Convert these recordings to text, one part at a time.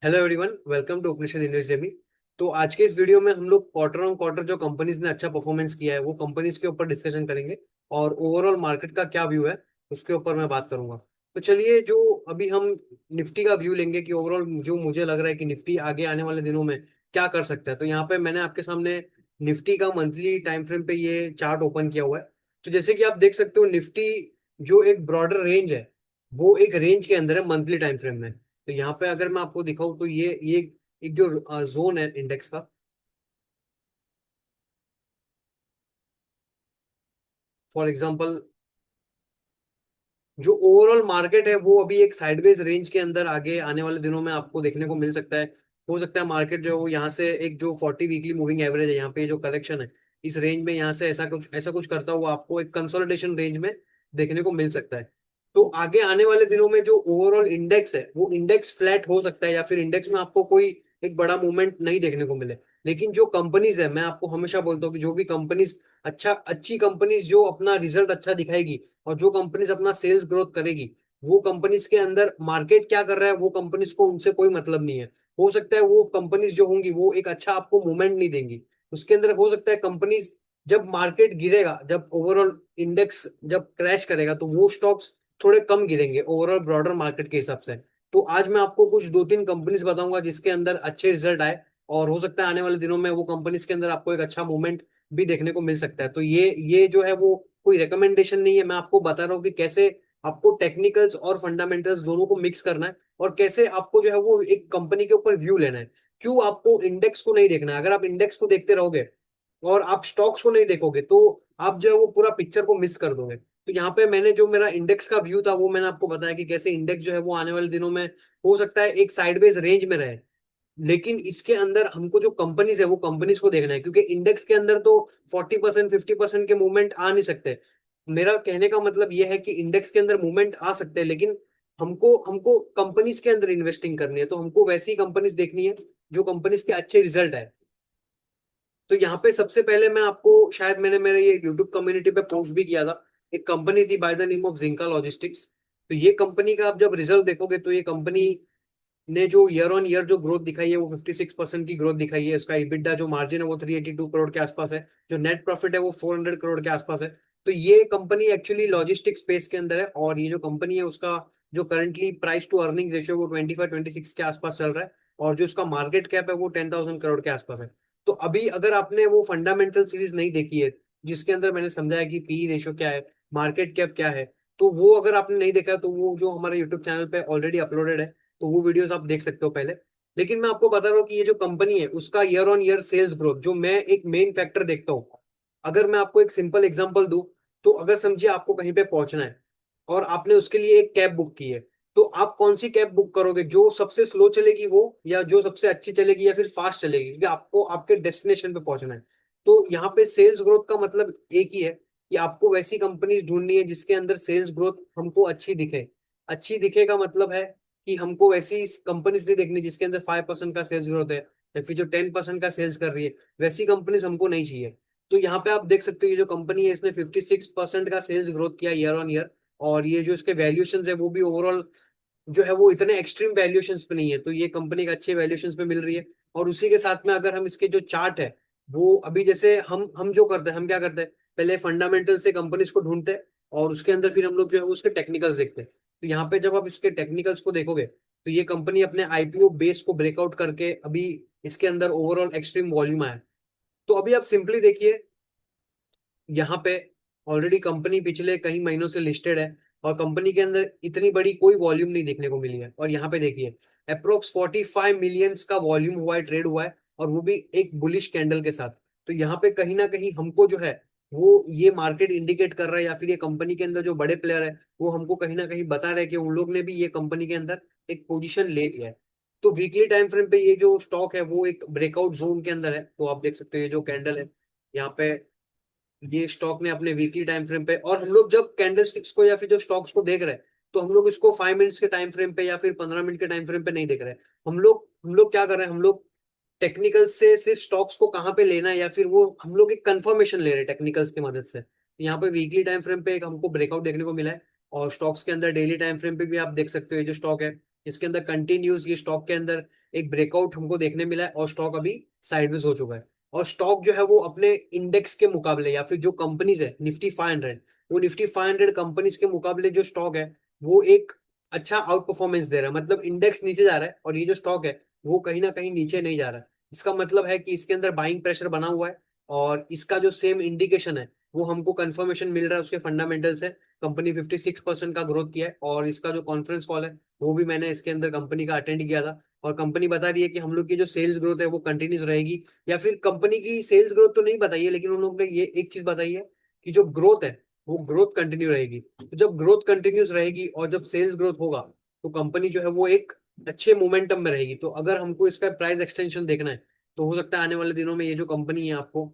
Hello everyone, welcome to Upanishad invest डेमी। तो आज के इस वीडियो में हम लोग क्वार्टर ऑन क्वार्टर जो कंपनीज ने अच्छा परफॉर्मेंस किया है वो कंपनीज के ऊपर डिस्कशन करेंगे और ओवरऑल मार्केट का क्या व्यू है उसके ऊपर मैं बात करूंगा। तो चलिए, जो अभी हम निफ्टी का व्यू लेंगे कि ओवरऑल जो मुझे लग रहा है कि निफ्टी आगे आने वाले दिनों में क्या कर सकता है। तो यहाँ पे मैंने आपके सामने निफ्टी का मंथली टाइम फ्रेम पे ये चार्ट ओपन किया हुआ है। तो जैसे कि आप देख सकते हो, निफ्टी जो एक ब्रॉडर रेंज है वो एक रेंज के अंदर है मंथली टाइम फ्रेम में। तो यहाँ पे अगर मैं आपको दिखाऊं तो ये एक जो जोन है इंडेक्स का, फॉर एग्जांपल जो ओवरऑल मार्केट है वो अभी एक साइडवेज रेंज के अंदर आगे आने वाले दिनों में आपको देखने को मिल सकता है। हो सकता है मार्केट जो है वो यहाँ से एक जो 40 वीकली मूविंग एवरेज है, यहाँ पे जो करेक्शन है इस रेंज में, यहाँ से ऐसा कुछ करता हुआ आपको एक कंसोलिडेशन रेंज में देखने को मिल सकता है। तो आगे आने वाले दिनों में जो ओवरऑल इंडेक्स है वो इंडेक्स फ्लैट हो सकता है या फिर इंडेक्स में आपको कोई एक बड़ा मूवमेंट नहीं देखने को मिले। लेकिन जो कंपनीज है, मैं आपको हमेशा बोलता हूँ कि जो भी कंपनीज अच्छी कंपनीज जो अपना रिजल्ट अच्छा दिखाएगी और जो कंपनीज अपना सेल्स ग्रोथ करेगी, वो कंपनीज के अंदर मार्केट क्या कर रहा है वो कंपनीज को उनसे कोई मतलब नहीं है। हो सकता है वो कंपनीज जो होंगी वो एक अच्छा आपको मूवमेंट नहीं देंगी। उसके अंदर हो सकता है कंपनीज, जब मार्केट गिरेगा, जब ओवरऑल इंडेक्स जब क्रैश करेगा तो वो स्टॉक्स थोड़े कम गिरेंगे ओवरऑल ब्रॉडर मार्केट के हिसाब से। तो आज मैं आपको कुछ दो तीन कंपनीज बताऊंगा जिसके अंदर अच्छे रिजल्ट आए और हो सकता है आने वाले दिनों में वो कंपनीज के अंदर आपको एक अच्छा मूवमेंट भी देखने को मिल सकता है। तो ये जो है वो कोई रिकमेंडेशन नहीं है, मैं आपको बता रहा हूँ कि कैसे आपको टेक्निकल्स और फंडामेंटल्स दोनों को मिक्स करना है और कैसे आपको जो है वो एक कंपनी के ऊपर व्यू लेना है। क्यों आपको इंडेक्स को नहीं देखना है? अगर आप इंडेक्स को देखते रहोगे और आप स्टॉक्स को नहीं देखोगे तो आप जो है वो पूरा पिक्चर को मिस कर दोगे। तो यहाँ पे मैंने जो मेरा इंडेक्स का व्यू था वो मैंने आपको बताया कि कैसे इंडेक्स जो है वो आने वाले दिनों में हो सकता है एक साइडवेज रेंज में रहे। लेकिन इसके अंदर हमको जो कंपनीज है वो कंपनीज को देखना है, क्योंकि इंडेक्स के अंदर तो 40% 50% के मूवमेंट आ नहीं सकते। मेरा कहने का मतलब यह है कि इंडेक्स के अंदर मूवमेंट आ सकते हैं, लेकिन हमको हमको कंपनीज के अंदर इन्वेस्टिंग करनी है। तो हमको वैसी कंपनीज देखनी है जो कंपनीज के अच्छे रिजल्ट है। तो यहाँ पे सबसे पहले मैं आपको, शायद मैंने मेरे ये यूट्यूब कम्युनिटी पे पोस्ट भी किया था, एक कंपनी थी by the name of Zinka logistics. तो ये कंपनी का आप जब रिजल्ट देखोगे तो ये कंपनी ने जो ईयर ऑन ईयर जो ग्रोथ दिखाई है वो 56% की ग्रोथ दिखाई है। उसका इबिटा जो मार्जिन है वो 382 करोड़ के आसपास है। जो नेट प्रॉफिट है वो 400 करोड़ के आसपास है। तो ये कंपनी एक्चुअली लॉजिस्टिक स्पेस के अंदर है और ये जो कंपनी है उसका जो currently price to earning ratio वो 25-26 के आसपास चल रहा है और जो उसका मार्केट कैप है वो 10,000 करोड़ के आसपास है। तो अभी अगर आपने वो फंडामेंटल सीरीज नहीं देखी है जिसके अंदर मैंने समझाया कि पी रेशियो क्या है, मार्केट कैप क्या है, तो वो अगर आपने नहीं देखा तो वो जो हमारे यूट्यूब चैनल पे ऑलरेडी अपलोडेड है, तो वो वीडियोस आप देख सकते हो पहले। लेकिन मैं आपको बता रहा हूँ कि ये जो कंपनी है उसका year on year sales growth जो मैं एक मेन फैक्टर देखता हूँ। अगर मैं आपको एक सिंपल एग्जांपल दूं, तो अगर समझिए आपको कहीं पे पहुंचना है और आपने उसके लिए एक कैब बुक की है, तो आप कौन सी कैब बुक करोगे? जो सबसे स्लो चलेगी वो, या जो सबसे अच्छी चलेगी, या फिर फास्ट चलेगी? क्योंकि आपको आपके डेस्टिनेशन पे पहुंचना है। तो यहाँ पे सेल्स ग्रोथ का मतलब एक ही है कि आपको वैसी कंपनी ढूंढनी है जिसके अंदर सेल्स ग्रोथ हमको अच्छी दिखे। अच्छी दिखे का मतलब है कि हमको वैसी कंपनीज नहीं देखनी जिसके अंदर 5% का सेल्स ग्रोथ है या फिर जो 10% का सेल्स कर रही है, वैसी कंपनीज हमको नहीं चाहिए। तो यहाँ पे आप देख सकते हो ये जो कंपनी है इसने 56% का सेल्स ग्रोथ किया ईयर ऑन ईयर। और ये जो इसके वैल्यूएशंस है वो भी ओवरऑल जो है वो इतने एक्सट्रीम वैल्यूएशंस पे नहीं है, तो ये कंपनी का अच्छे वैल्यूएशंस पे मिल रही है। और उसी के साथ में अगर हम इसके जो चार्ट है, वो अभी जैसे हम जो करते हैं, हम क्या करते हैं, पहले फंडामेंटल से कंपनीज को ढूंढते हैं और उसके अंदर फिर हम लोग जो है उसके टेक्निकल्स देखते हैं। तो यहाँ पे जब आप इसके टेक्निकल्स को देखोगे तो ये कंपनी अपने आईपीओ बेस को ब्रेकआउट करके अभी इसके अंदर ओवरऑल एक्सट्रीम वॉल्यूम आया है। तो अभी आप सिंपली देखिए, यहाँ पे ऑलरेडी कंपनी पिछले कई महीनों से लिस्टेड है और कंपनी के अंदर इतनी बड़ी कोई वॉल्यूम नहीं देखने को मिली है। और यहाँ पे देखिए अप्रोक्स 45 मिलियंस का वॉल्यूम हुआ है, ट्रेड हुआ है, और वो भी एक बुलिश कैंडल के साथ। तो यहाँ पे कहीं ना कहीं हमको जो है वो ये मार्केट इंडिकेट कर रहा है, या फिर ये कंपनी के अंदर जो बड़े प्लेयर है वो हमको कहीं ना कहीं बता रहे हैं कि उन लोग ने भी ये कंपनी के अंदर एक पोजीशन ले लिया है। तो वीकली टाइम फ्रेम पे ये जो स्टॉक है वो एक ब्रेकआउट जोन के अंदर है। तो आप देख सकते हो ये जो कैंडल है यहाँ पे, ये स्टॉक ने अपने वीकली टाइम फ्रेम पे, और हम लोग जब कैंडल स्टिक्स को या फिर जो स्टॉक्स को देख रहे हैं तो हम लोग इसको 5 मिनट्स के टाइम फ्रेम पे या फिर 15 मिनट के टाइम फ्रेम पे नहीं देख रहे हैं। हम लोग क्या कर रहे हैं, हम लोग टेक्निकल से सिर्फ स्टॉक्स को कहाँ पे लेना है या फिर वो हम लोग एक कंफर्मेशन ले रहे हैं टेक्निकल्स की मदद से। यहाँ पे वीकली टाइम फ्रेम पे एक हमको ब्रेकआउट देखने को मिला है। और स्टॉक्स के अंदर डेली टाइम फ्रेम पे भी आप देख सकते हो ये जो स्टॉक है इसके अंदर कंटिन्यूस ये स्टॉक के अंदर एक ब्रेकआउट हमको देखने मिला है और स्टॉक अभी साइडवेज हो चुका है। और स्टॉक जो है वो अपने इंडेक्स के मुकाबले या फिर जो कंपनीज है निफ्टी 500, वो निफ्टी 500 कंपनीज के मुकाबले जो स्टॉक है वो एक अच्छा आउट परफॉर्मेंस दे रहा है। मतलब इंडेक्स नीचे जा रहा है और ये जो स्टॉक है वो कहीं ना कहीं नीचे नहीं जा रहा है। इसका मतलब है कि इसके अंदर बाइंग प्रेशर बना हुआ है। और इसका जो सेम इंडिकेशन है वो हमको कंफर्मेशन मिल रहा है उसके फंडामेंटल से। कंपनी 56% का ग्रोथ किया है और इसका जो कॉन्फ्रेंस कॉल है वो भी मैंने इसके अंदर कंपनी का अटेंड किया था। और कंपनी बता रही है कि हम लोग की जो सेल्स ग्रोथ है वो कंटिन्यूस रहेगी। या फिर कंपनी की सेल्स ग्रोथ तो नहीं बताई है लेकिन उन लोगों ने ये एक चीज बताई है कि जो ग्रोथ है वो ग्रोथ कंटिन्यू रहेगी। तो जब ग्रोथ कंटिन्यूस रहेगी और जब सेल्स ग्रोथ होगा तो कंपनी जो है वो एक अच्छे मोमेंटम में रहेगी। तो अगर हमको इसका प्राइस एक्सटेंशन देखना है तो हो सकता है आने वाले दिनों में ये जो कंपनी है आपको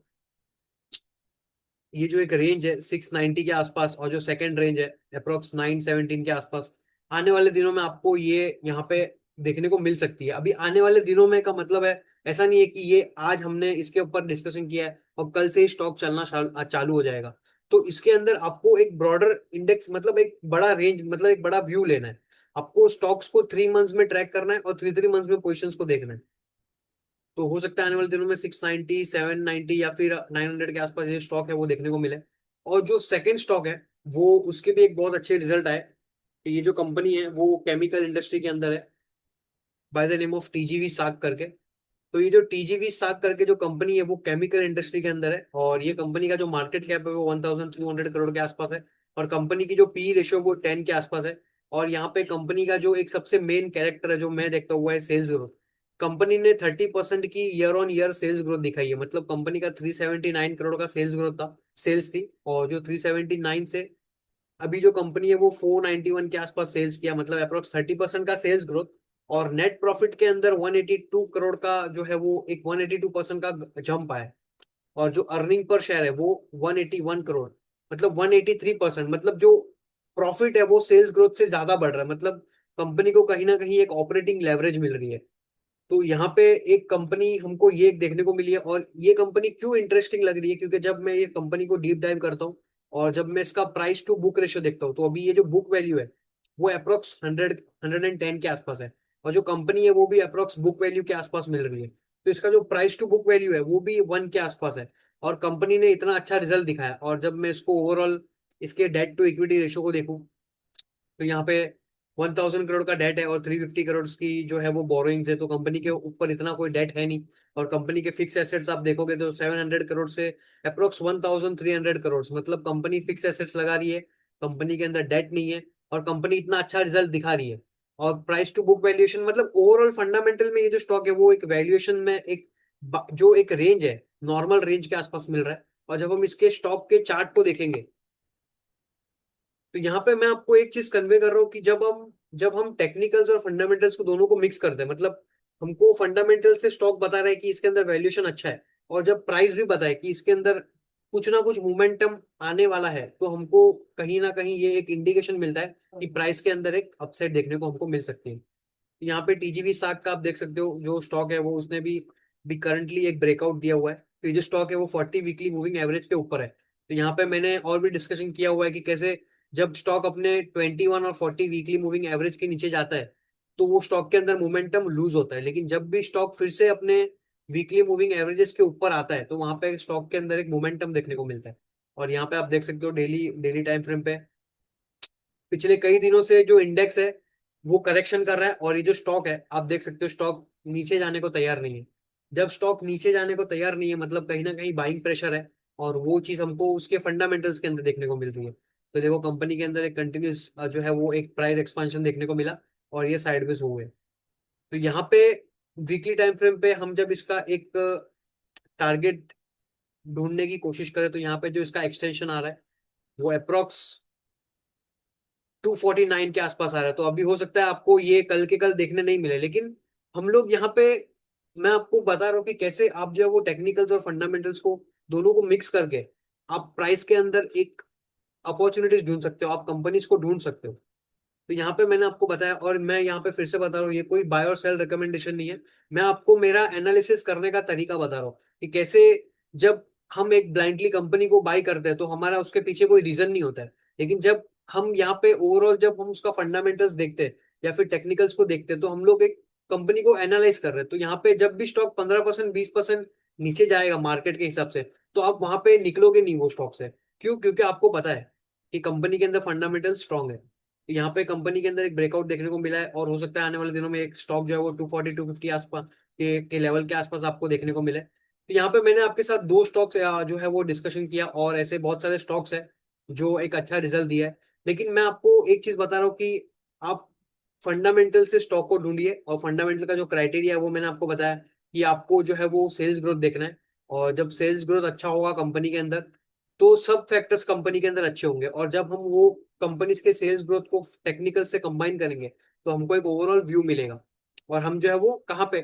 ये जो एक रेंज है 690 के आसपास और जो सेकंड रेंज है अप्रोक्स 917 के आसपास, आने वाले दिनों में आपको ये यहाँ पे देखने को मिल सकती है। अभी आने वाले दिनों में का मतलब है ऐसा नहीं है कि ये आज हमने इसके ऊपर डिस्कशन किया है और कल से ही स्टॉक चलना चालू हो जाएगा। तो इसके अंदर आपको एक ब्रॉडर इंडेक्स मतलब एक बड़ा रेंज मतलब एक बड़ा व्यू लेना है। आपको स्टॉक्स को 3 मंथ्स में ट्रैक करना है और 3 मंथ्स में पोजिशंस को देखना है। तो हो सकता है आने वाले दिनों में 690 790 या फिर 900 के आसपास ये स्टॉक है वो देखने को मिले। और जो सेकंड स्टॉक है वो उसके भी एक बहुत अच्छे रिजल्ट आए। ये जो कंपनी है वो केमिकल इंडस्ट्री के अंदर है bye the name of TGV साग करके। तो ये जो टीजीवी साग करके जो कंपनी है वो केमिकल इंडस्ट्री के अंदर है और ये कंपनी का जो मार्केट कैप है वो 1200 करोड़ के आसपास है। और कंपनी की जो पी रेशियो वो 10 के आसपास है। और यहाँ पे कंपनी का जो एक सबसे मेन कैरेक्टर है जो मैं देखता हुआ है सेल्स ग्रोथ। कंपनी ने 30% की year on year sales growth दिखाई है। मतलब कंपनी का 379 करोड़ का सेल्स ग्रोथ था, सेल्स थी। और जो 379 से अभी जो कंपनी है वो 491 के आसपास सेल्स किया, मतलब अप्रोक्स 30% का सेल्स ग्रोथ। और नेट प्रॉफिट के अंदर 182 करोड़ का जो है वो एक 182% का जंप आया। और जो अर्निंग पर शेयर है वो 181 करोड़, मतलब 183%। मतलब जो प्रॉफिट है वो सेल्स ग्रोथ से ज्यादा बढ़ रहा है। मतलब कंपनी को कहीं ना कहीं एक ऑपरेटिंग लेवरेज मिल रही है। तो यहाँ पे एक कंपनी हमको ये एक देखने को मिली है। और ये कंपनी क्यों इंटरेस्टिंग लग रही है क्योंकि जब मैं ये कंपनी को डीप डाइव करता हूँ और जब मैं इसका प्राइस टू बुक रेशियो देखता हूँ तो अभी ये जो बुक वैल्यू है वो अप्रोक्स 110 के आसपास है। और जो कंपनी है वो भी अप्रोक्स बुक वैल्यू के आसपास मिल रही है। तो इसका जो प्राइस टू बुक वैल्यू है वो भी 1 के आसपास है। और कंपनी ने इतना अच्छा रिजल्ट दिखाया। और जब मैं इसको ओवरऑल इसके डेट टू इक्विटी रेशियो को देखूं तो यहाँ पे 1000 करोड़ का डेट है और 350 करोड़ की जो है वो बोरोइंग्स है। तो कंपनी के ऊपर इतना कोई डेट है नहीं। और कंपनी के फिक्स एसेट्स आप देखोगे तो 700 करोड़ से अप्रोक्स 1300 करोड़, मतलब कंपनी फिक्स एसेट्स लगा रही है, कंपनी के अंदर डेट नहीं है और कंपनी इतना अच्छा रिजल्ट दिखा रही है। और प्राइस टू बुक वैल्यूएशन मतलब ओवरऑल फंडामेंटल में ये जो स्टॉक है वो एक वैल्यूएशन में एक जो एक रेंज है नॉर्मल रेंज के आसपास मिल रहा है। और जब हम इसके स्टॉक के चार्ट को देखेंगे तो यहाँ पे मैं आपको एक चीज कन्वे कर रहा हूँ कि जब हम टेक्निकल्स और फंडामेंटल्स को दोनों को मिक्स करते हैं, मतलब हमको फंडामेंटल से स्टॉक बता रहा है कि इसके अंदर वैल्यूएशन अच्छा है और जब प्राइस भी बताए कि इसके अंदर कुछ ना कुछ मोमेंटम आने वाला है तो हमको कहीं ना कहीं ये एक इंडिकेशन मिलता है कि प्राइस के अंदर एक अपसाइड देखने को हमको मिल सकती है। यहाँ पे टीजीवी साग का आप देख सकते हो जो स्टॉक है वो उसने भी करंटली एक ब्रेकआउट दिया हुआ है। तो ये जो स्टॉक है वो 40 वीकली मूविंग एवरेज के ऊपर है। तो यहाँ पे मैंने और भी डिस्कशन किया हुआ है कि कैसे जब स्टॉक अपने 21 और 40 वीकली मूविंग एवरेज के नीचे जाता है तो वो स्टॉक के अंदर मोमेंटम लूज होता है। लेकिन जब भी स्टॉक फिर से अपने वीकली मूविंग एवरेजेस के ऊपर आता है तो वहां पे स्टॉक के अंदर एक मोमेंटम देखने को मिलता है। और यहाँ पे आप देख सकते हो डेली डेली टाइम फ्रेम पे पिछले कई दिनों से जो इंडेक्स है वो करेक्शन कर रहा है और ये जो स्टॉक है आप देख सकते हो स्टॉक नीचे जाने को तैयार नहीं है। जब स्टॉक नीचे जाने को तैयार नहीं है मतलब कहीं ना कहीं बाइंग प्रेशर है और वो चीज हमको उसके फंडामेंटल्स के अंदर देखने को मिल रही है। तो देखो कंपनी के अंदर एक कंटिन्यूस जो है वो एक प्राइस एक्सपांशन देखने को मिला और ये साइडवेज हुए। तो यहाँ पे वीकली टाइम फ्रेम पे हम जब इसका एक टारगेट ढूंढने की कोशिश करें तो यहाँ पे जो इसका एक्सटेंशन आ रहा है वो अप्रोक्स 249 के आसपास आ रहा है। तो अभी हो सकता है आपको ये कल के कल देखने नहीं मिले लेकिन हम लोग यहाँ पे मैं आपको बता रहा हूँ कि कैसे आप जो है वो टेक्निकल्स और फंडामेंटल्स को दोनों को मिक्स करके आप प्राइस के अंदर एक अपॉर्चुनिटीज ढूंढ सकते हो, आप कंपनीज को ढूंढ सकते हो। तो यहाँ पे मैंने आपको बताया और मैं यहाँ पे फिर से बता रहा हूँ ये कोई बाय और सेल रिकमेंडेशन नहीं है। मैं आपको मेरा एनालिसिस करने का तरीका बता रहा हूँ कि कैसे जब हम एक ब्लाइंडली कंपनी को बाय करते हैं तो हमारा उसके पीछे कोई रीजन नहीं होता है। लेकिन जब हम यहाँ पे ओवरऑल जब हम उसका फंडामेंटल्स देखते हैं या फिर टेक्निकल्स को देखते हैं तो हम लोग एक कंपनी को एनालाइज कर रहे हैं। तो यहाँ पे जब भी स्टॉक 15% 20% नीचे जाएगा मार्केट के हिसाब से, तो आप वहां पे निकलोगे नहीं वो स्टॉक से। क्यों? क्योंकि आपको पता है कि कंपनी के अंदर फंडामेंटल स्ट्रांग है। तो यहाँ पे कंपनी के अंदर एक ब्रेकआउट देखने को मिला है, और हो सकता है आने वाले दिनों में एक स्टॉक जो है वो 240 250 आसपास के लेवल के आसपास आपको देखने को मिले। तो यहाँ पे मैंने आपके साथ दो स्टॉक्स जो है वो डिस्कशन किया, और ऐसे बहुत सारे स्टॉक्स है जो एक अच्छा रिजल्ट दिया है। लेकिन मैं आपको एक चीज बता रहा हूँ कि आप फंडामेंटल से स्टॉक को ढूंढिए, और फंडामेंटल का जो क्राइटेरिया है वो मैंने आपको बताया कि आपको जो है वो सेल्स ग्रोथ देखना है। और जब सेल्स ग्रोथ अच्छा होगा कंपनी के अंदर, तो सब फैक्टर्स कंपनी के अंदर अच्छे होंगे। और जब हम वो कंपनीज के सेल्स ग्रोथ को टेक्निकल से कंबाइन करेंगे, तो हमको एक ओवरऑल व्यू मिलेगा। और हम जो है वो कहाँ पे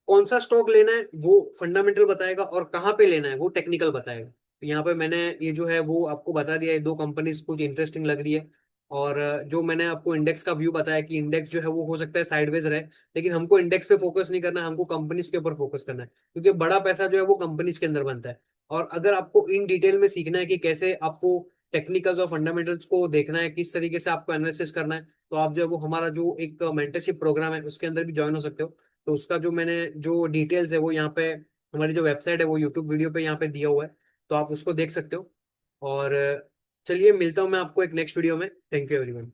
कौन सा स्टॉक लेना है वो फंडामेंटल बताएगा, और कहाँ पे लेना है वो टेक्निकल बताएगा। तो यहाँ पे मैंने ये जो है वो आपको बता दिया है, दो कंपनीज कुछ इंटरेस्टिंग लग रही है। और जो मैंने आपको इंडेक्स का व्यू बताया कि इंडेक्स जो है वो हो सकता है साइडवेज रहे, लेकिन हमको इंडेक्स पे फोकस नहीं करना है, हमको कंपनीज के ऊपर फोकस करना है, क्योंकि बड़ा पैसा जो है वो कंपनीज के अंदर बनता है। और अगर आपको इन डिटेल में सीखना है कि कैसे आपको टेक्निकल्स और फंडामेंटल्स को देखना है, किस तरीके से आपको एनालिसिस करना है, तो आप जो है वो हमारा जो एक मेंटरशिप प्रोग्राम है उसके अंदर भी ज्वाइन हो सकते हो। तो उसका जो मैंने जो डिटेल्स है वो यहाँ पे हमारी जो वेबसाइट है वो यूट्यूब वीडियो पे यहाँ पे दिया हुआ है, तो आप उसको देख सकते हो। और चलिए मिलता हूँ मैं आपको एक नेक्स्ट वीडियो में। Thank you everyone.